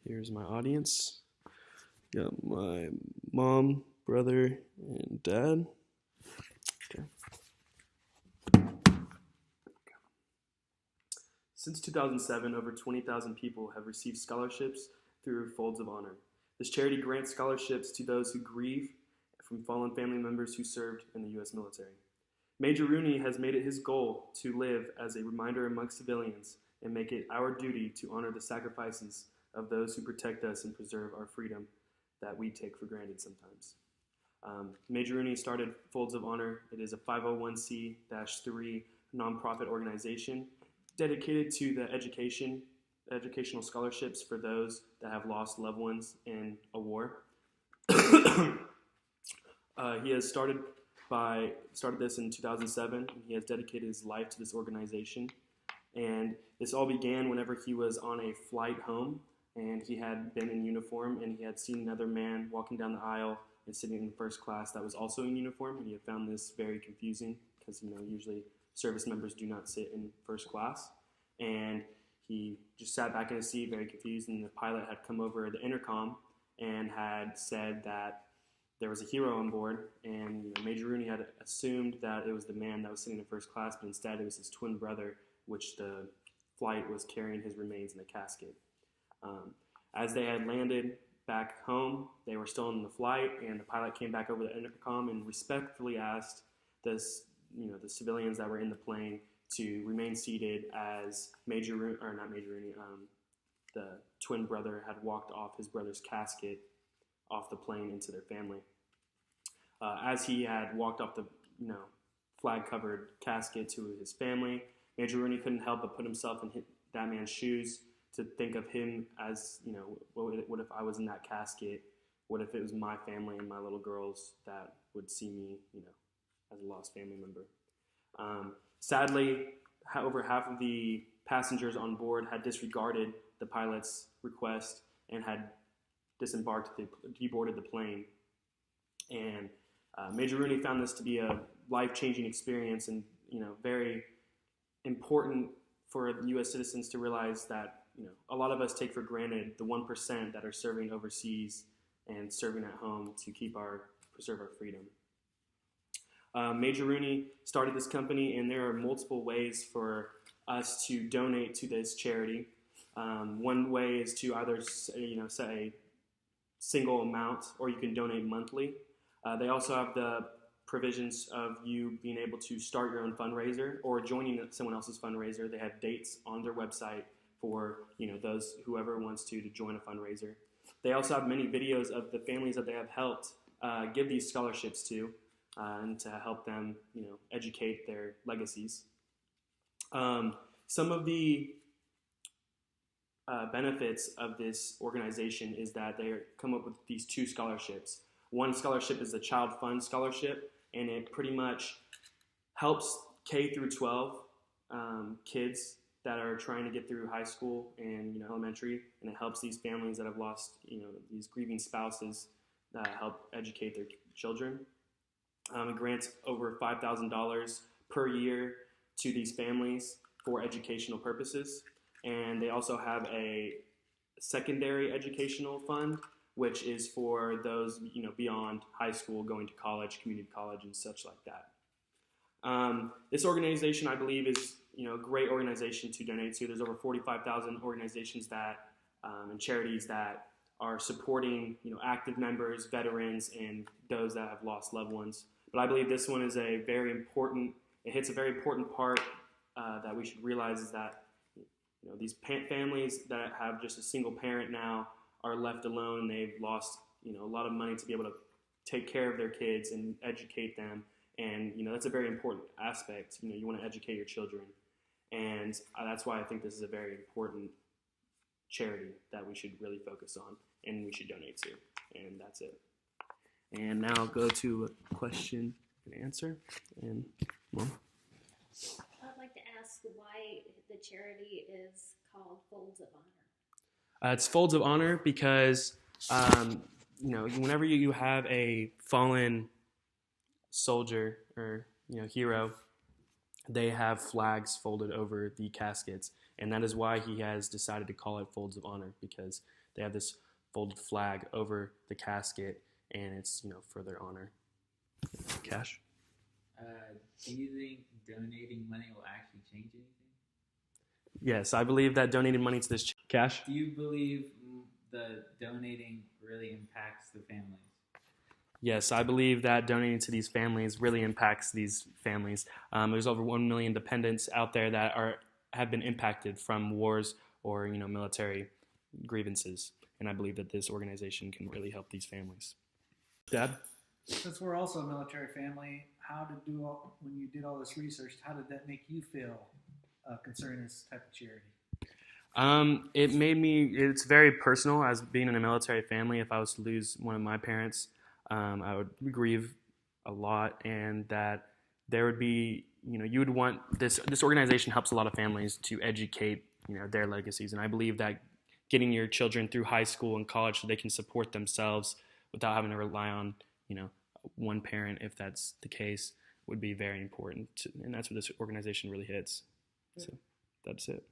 Here's my audience. Got my mom, brother, and dad. Okay. Since 2007, over 20,000 people have received scholarships through Folds of Honor. This charity grants scholarships to those who grieve from fallen family members who served in the U.S. military. Major Rooney has made it his goal to live as a reminder amongst civilians and make it our duty to honor the sacrifices of those who protect us and preserve our freedom that we take for granted sometimes. Major Rooney started Folds of Honor. It is a 501c-3 nonprofit organization dedicated to the educational scholarships for those that have lost loved ones in a war. He has started this in 2007, and he has dedicated his life to this organization. And this all began whenever he was on a flight home, and he had been in uniform, and he had seen another man walking down the aisle and sitting in first class that was also in uniform, and he had found this very confusing because usually service members do not sit in first class. And he just sat back in his seat, very confused, and the pilot had come over the intercom and had said that there was a hero on board, and Major Rooney had assumed that it was the man that was sitting in first class, but instead it was his twin brother, which the flight was carrying his remains in a casket. As they had landed back home, they were still in the flight, and the pilot came back over the intercom and respectfully asked the civilians that were in the plane to remain seated as the twin brother had walked off his brother's casket off the plane into their family. As he had walked off the flag-covered casket to his family, Major Rooney couldn't help but put himself in that man's shoes to think of him as, what if I was in that casket? What if it was my family and my little girls that would see me, as a lost family member? Sadly, over half of the passengers on board had disregarded the pilot's request and had deboarded the plane. And Major Rooney found this to be a life-changing experience, and very important for U.S. citizens to realize that a lot of us take for granted the 1% that are serving overseas and serving at home to preserve our freedom. Major Rooney started this company, and there are multiple ways for us to donate to this charity. One way is to either set a single amount, or you can donate monthly. They also have the provisions of you being able to start your own fundraiser or joining someone else's fundraiser. They have dates on their website for whoever wants to join a fundraiser. They also have many videos of the families that they have helped give these scholarships to, and to help them educate their legacies. Some of the benefits of this organization is that they come up with these two scholarships. One scholarship is the Child Fund Scholarship, and it pretty much helps K through 12 kids that are trying to get through high school and elementary, and it helps these families that have lost these grieving spouses help educate their children. It grants over $5,000 per year to these families for educational purposes, and they also have a secondary educational fund, which is for those beyond high school, going to college, community college, and such like that. This organization, I believe, is a great organization to donate to. There's over 45,000 organizations and charities that are supporting active members, veterans, and those that have lost loved ones. But I believe this one is it hits a very important part that we should realize, is that these families that have just a single parent now are left alone, and they've lost a lot of money to be able to take care of their kids and educate them. And that's a very important aspect. You want to educate your children, and that's why I think this is a very important charity that we should really focus on and we should donate to. And that's it. And now I'll go to a question and answer. And well, I'd like to ask why the charity is called Folds of Honor. It's Folds of Honor because whenever you have a fallen soldier or hero, they have flags folded over the caskets, And that is why he has decided to call it Folds of Honor, because they have this folded flag over the casket, and it's, for their honor. Cash? Do you think donating money will actually change anything? Yes, I believe that donating money to this Cash? Do you believe the donating really impacts the families? Yes, I believe that donating to these families really impacts these families. There's over 1 million dependents out there that have been impacted from wars or military grievances, and I believe that this organization can really help these families. Dad? Since we're also a military family, when you did all this research, how did that make you feel concerning this type of charity? It's very personal as being in a military family. If I was to lose one of my parents, I would grieve a lot, and that there would be, you would want this organization helps a lot of families to educate, their legacies. And I believe that getting your children through high school and college so they can support themselves without having to rely on, one parent, if that's the case, would be very important. And that's what this organization really hits. So that's it.